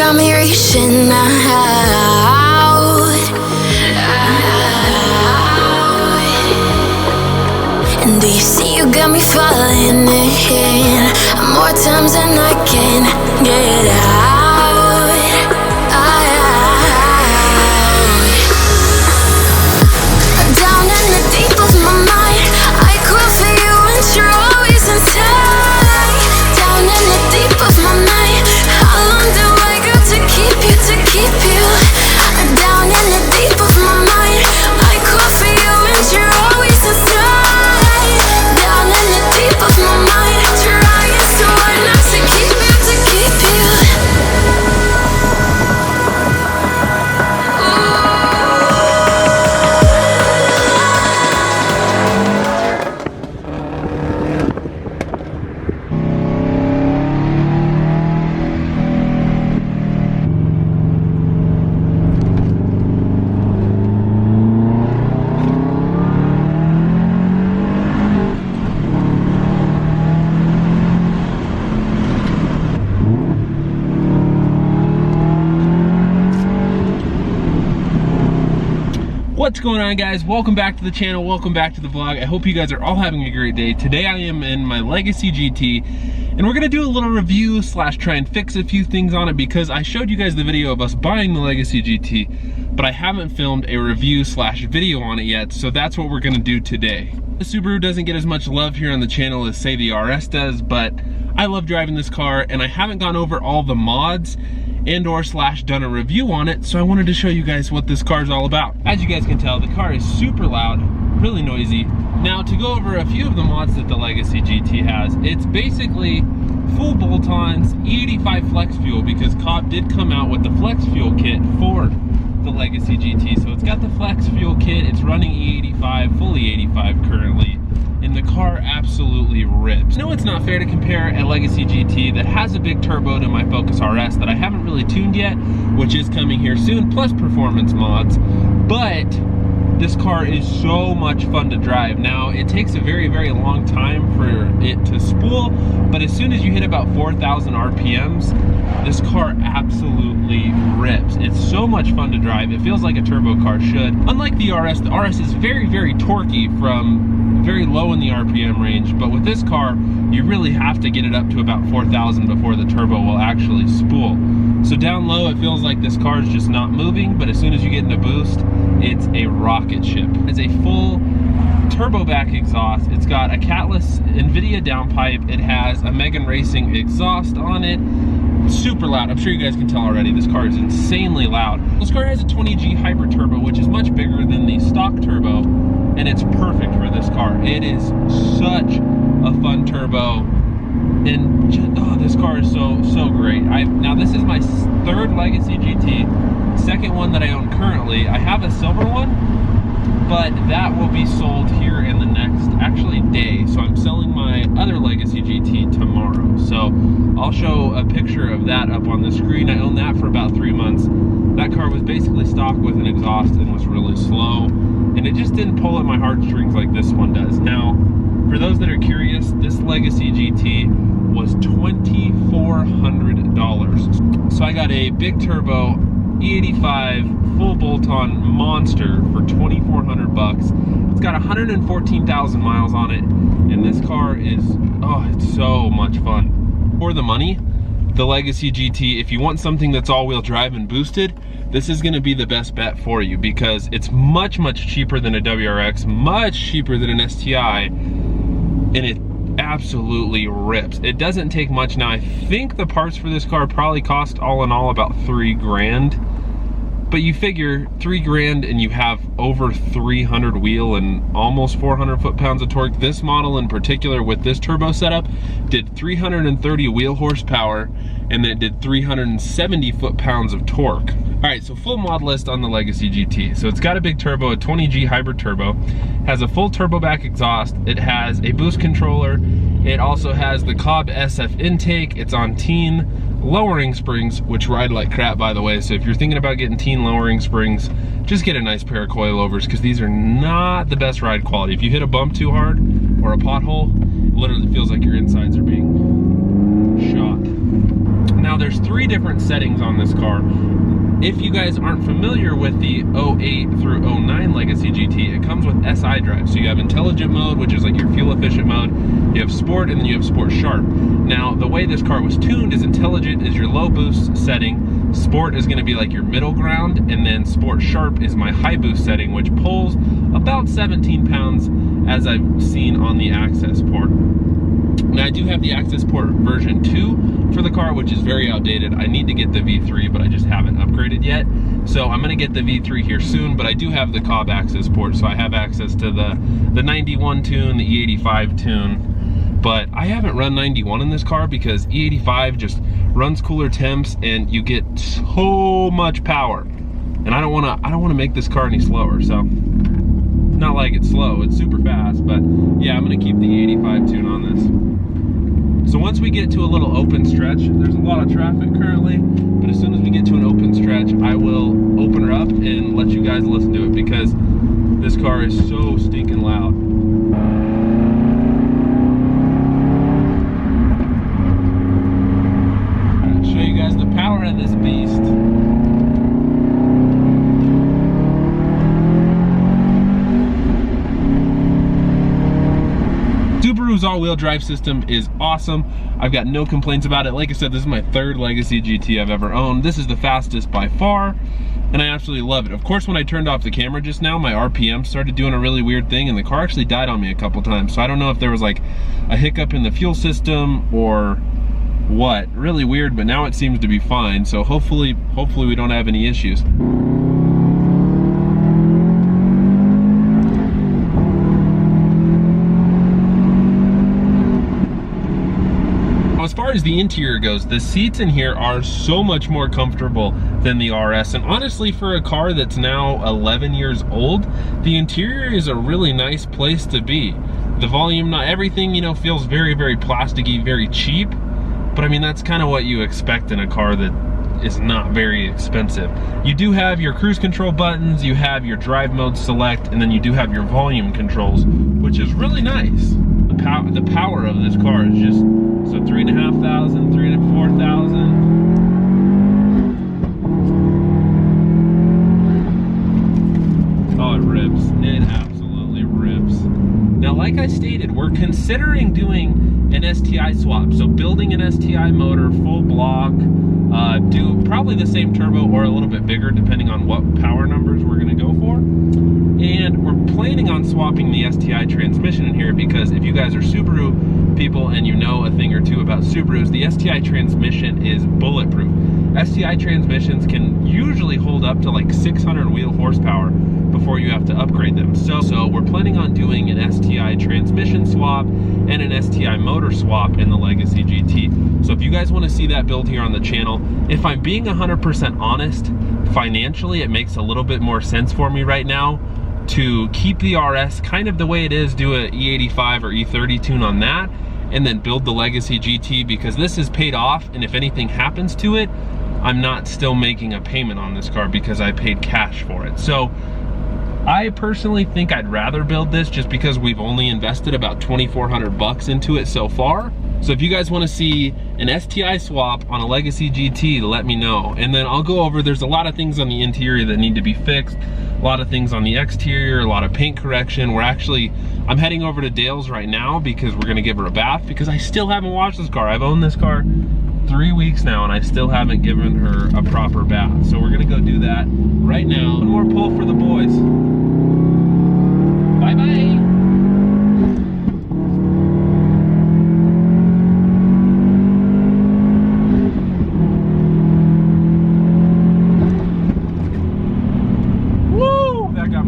got me reaching out. And do you see you got me falling in more times than I can get out. Down in the deep of my mind, I crawl for you and you're always inside. Down in the deep of my mind, how long do I got to keep you, to keep you? Down in the deep of my mind, I crawl for you and you're always inside. Down in the deep of my mind, trying so hard not to keep you, to keep you. What's going on, guys? Welcome back to the channel, welcome back to the vlog. I hope you guys are all having a great day. Today I am in my Legacy GT and we're gonna do a little review slash try and fix a few things on it because I showed you guys the video of us buying the Legacy GT, but I haven't filmed a review slash video on it yet, so that's what we're gonna do today. The Subaru doesn't get as much love here on the channel as say the RS does, but I love driving this car and I haven't gone over all the mods and or slash done a review on it, so I wanted to show you guys what this car is all about. As you guys can tell, the car is super loud, really noisy. Now, to go over a few of the mods that the Legacy GT has, it's basically full bolt-ons, E85 flex fuel, because Cobb did come out with the flex fuel kit for the Legacy GT. So it's got the flex fuel kit, it's running E85, fully 85 currently, and the car absolutely rips. No, it's not fair to compare a Legacy GT that has a big turbo to my Focus RS that I haven't really tuned yet, which is coming here soon, plus performance mods, but this car is so much fun to drive. Now, it takes a very, very long time for it to spool, but as soon as you hit about 4,000 RPMs, this car absolutely rips. It's so much fun to drive. It feels like a turbo car should. Unlike the RS is very, very torquey from very low in the RPM range, but with this car, you really have to get it up to about 4,000 before the turbo will actually spool. So down low, it feels like this car is just not moving, but as soon as you get into boost, it's a rocket ship. It's a full turbo back exhaust. It's got a catless NVIDIA downpipe. It has a Megan Racing exhaust on it. Super loud. I'm sure you guys can tell already. This car is insanely loud. This car has a 20G hybrid turbo, which is much bigger than the stock turbo, and it's perfect for this car. It is such a fun turbo, and just, oh, this car is so great. Now this is my third Legacy GT, second one that I own currently. I have a silver one, but that will be sold here in the next day. So I'm selling my other Legacy GT tomorrow. So I'll show a picture of that up on the screen. I owned that for about 3 months. That car was basically stock with an exhaust and was really slow, and it just didn't pull at my heartstrings like this one does. Now, for those that are curious, this Legacy GT was $2,400. So I got a big turbo E85 full bolt-on monster for $2,400. It's got 114,000 miles on it, and this car is, oh, it's so much fun. For the money, the Legacy GT, if you want something that's all-wheel drive and boosted, this is gonna be the best bet for you because it's much, much cheaper than a WRX, much cheaper than an STI, and it absolutely rips. It doesn't take much. Now, I think the parts for this car probably cost all in all about $3 grand, but you figure $3 grand and you have over 300 wheel and almost 400 foot-pounds of torque. This model in particular with this turbo setup did 330 wheel horsepower, and it did 370 foot-pounds of torque. All right, so full mod list on the Legacy GT. So it's got a big turbo, a 20G hybrid turbo, has a full turbo back exhaust, it has a boost controller, it also has the Cobb SF intake, it's on teen lowering springs, which ride like crap, by the way. So if you're thinking about getting teen lowering springs, just get a nice pair of coilovers, because these are not the best ride quality. If you hit a bump too hard or a pothole, it literally feels like your insides are being shot. Now there's 3 different settings on this car. If you guys aren't familiar with the 08 through 09 Legacy GT, it comes with SI drive. So you have intelligent mode, which is like your fuel efficient mode. You have sport, and then you have sport sharp. Now, the way this car was tuned is intelligent is your low boost setting, sport is gonna be like your middle ground, and then sport sharp is my high boost setting, which pulls about 17 pounds as I've seen on the access port. Now I do have the access port version 2 for the car, which is very outdated. I need to get the V3, but I just haven't upgraded yet. So I'm gonna get the V3 here soon, but I do have the Cobb access port, so I have access to the 91 tune, the E85 tune. But I haven't run 91 in this car because E85 just runs cooler temps and you get so much power. And I don't wanna make this car any slower, so. Not like it's slow, it's super fast, but yeah, I'm gonna keep the E85 tune on this. So once we get to a little open stretch, there's a lot of traffic currently, but as soon as we get to an open stretch, I will open her up and let you guys listen to it because this car is so stinking loud. I'll show you guys the power of this beast. Subaru's all-wheel drive system is awesome. I've got no complaints about it. Like I said, this is my 3rd Legacy GT I've ever owned. This is the fastest by far, and I absolutely love it. Of course, when I turned off the camera just now, my RPM started doing a really weird thing, and the car actually died on me a couple times. So I don't know if there was like a hiccup in the fuel system or what. Really weird, but now it seems to be fine. So hopefully we don't have any issues. As far as the interior goes, the seats in here are so much more comfortable than the RS, and honestly, for a car that's now 11 years old, the interior is a really nice place to be. The volume, not everything, you know, feels very, very plasticky, very cheap, but I mean, that's kind of what you expect in a car that is not very expensive. You do have your cruise control buttons, you have your drive mode select, and then you do have your volume controls, which is really nice. The power of this car is just, so 3,500, 4,000. Oh, it rips. It absolutely rips. Now, like I stated, we're considering doing an STI swap. So building an STI motor, full block, do probably the same turbo or a little bit bigger, depending on what power numbers we're gonna go for. And we're planning on swapping the STI transmission in here because if you guys are Subaru people and you know a thing or two about Subarus, the STI transmission is bulletproof. STI transmissions can usually hold up to like 600 wheel horsepower before you have to upgrade them. So we're planning on doing an STI transmission swap and an STI motor swap in the Legacy GT. So if you guys want to see that build here on the channel, if I'm being 100% honest, financially it makes a little bit more sense for me right now to keep the RS kind of the way it is, do a E85 or E30 tune on that, and then build the Legacy GT because this is paid off, and if anything happens to it, I'm not still making a payment on this car because I paid cash for it. So I personally think I'd rather build this just because we've only invested about 2,400 bucks into it so far. So if you guys want to see an STI swap on a Legacy GT, let me know. And then I'll go over, there's a lot of things on the interior that need to be fixed, a lot of things on the exterior, a lot of paint correction. I'm heading over to Dale's right now because we're gonna give her a bath because I still haven't washed this car. I've owned this car 3 weeks now and I still haven't given her a proper bath. So we're gonna go do that right now. One more pull for the boys. Bye-bye.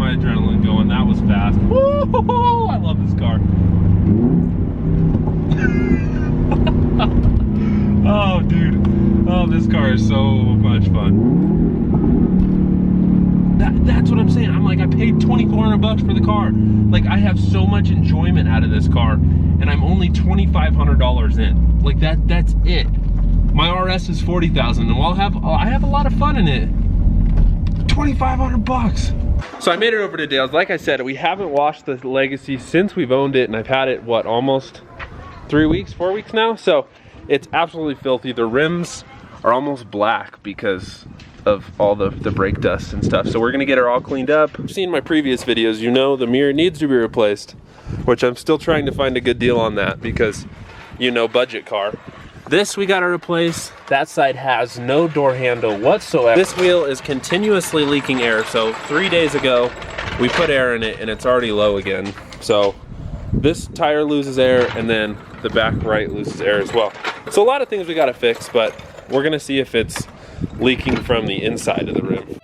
Adrenaline going. That was fast. Woo! I love this car. Oh, dude. Oh, this car is so much fun. That's what I'm saying. I'm like, I paid 2,400 bucks for the car. Like, I have so much enjoyment out of this car, and I'm only $2,500 in. Like, that's it. My RS is 40,000, and while I have a lot of fun in it, 2,500 bucks. So I made it over to Dale's. Like I said, we haven't washed the Legacy since we've owned it, and I've had it, what, almost 3 weeks, 4 weeks now? So it's absolutely filthy. The rims are almost black because of all the brake dust and stuff. So we're gonna get her all cleaned up. If you've seen my previous videos, you know the mirror needs to be replaced, which I'm still trying to find a good deal on that because, you know, budget car. This we gotta replace. That side has no door handle whatsoever. This wheel is continuously leaking air. So 3 days ago, we put air in it and it's already low again. So this tire loses air and then the back right loses air as well. So a lot of things we gotta fix, but we're gonna see if it's leaking from the inside of the rim.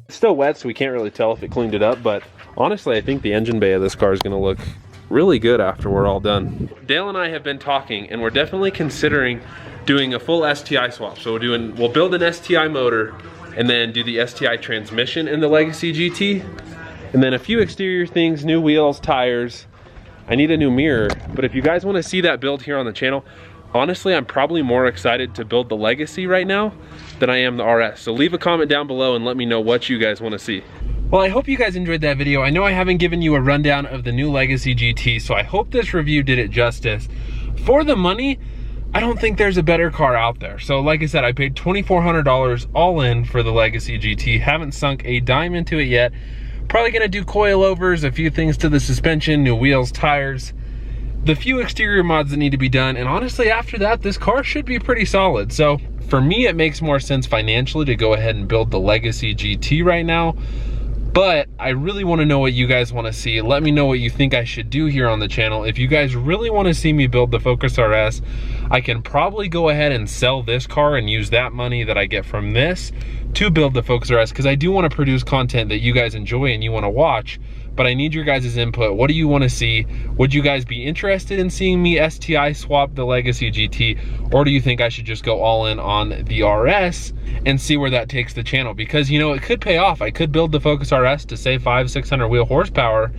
Still wet, so we can't really tell if it cleaned it up, but honestly I think the engine bay of this car is going to look really good after we're all done. Dale and I have been talking and we're definitely considering doing a full STI swap. So we'll build an STI motor and then do the STI transmission in the Legacy GT, and then a few exterior things, new wheels, tires. I need a new mirror, but if you guys want to see that build here on the channel, honestly, I'm probably more excited to build the Legacy right now than I am the RS. So leave a comment down below and let me know what you guys want to see. Well, I hope you guys enjoyed that video. I know I haven't given you a rundown of the new Legacy GT, so I hope this review did it justice. For the money, I don't think there's a better car out there. So like I said, I paid $2,400 all in for the Legacy GT. Haven't sunk a dime into it yet. Probably gonna do coilovers, a few things to the suspension, new wheels, tires, the few exterior mods that need to be done, and honestly after that this car should be pretty solid. So for me it makes more sense financially to go ahead and build the Legacy GT right now, but I really want to know what you guys want to see. Let me know what you think I should do here on the channel. If you guys really want to see me build the Focus RS, I can probably go ahead and sell this car and use that money that I get from this to build the Focus RS, because I do want to produce content that you guys enjoy and you want to watch. But I need your guys' input. What do you want to see? Would you guys be interested in seeing me STI swap the Legacy GT? Or do you think I should just go all in on the RS and see where that takes the channel? Because, you know, it could pay off. I could build the Focus RS to save 500-600 wheel horsepower,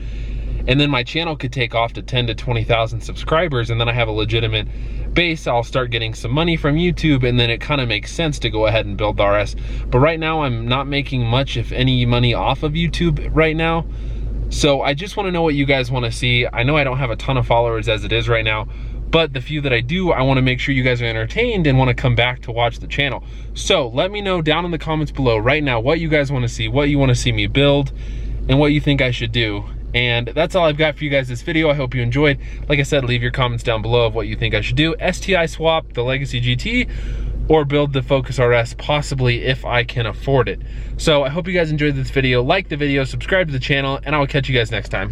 and then my channel could take off to 10 to 20,000 subscribers, and then I have a legitimate base. I'll start getting some money from YouTube, and then it kind of makes sense to go ahead and build the RS. But right now I'm not making much, if any, money off of YouTube right now. So I just want to know what you guys want to see. I know I don't have a ton of followers as it is right now, but the few that I do, I want to make sure you guys are entertained and want to come back to watch the channel. So let me know down in the comments below right now what you guys want to see, what you want to see me build, and what you think I should do. And that's all I've got for you guys this video. I hope you enjoyed. Like I said, leave your comments down below of what you think I should do. STI swap the Legacy GT, or build the Focus RS, possibly, if I can afford it. So I hope you guys enjoyed this video. Like the video, subscribe to the channel, and I will catch you guys next time.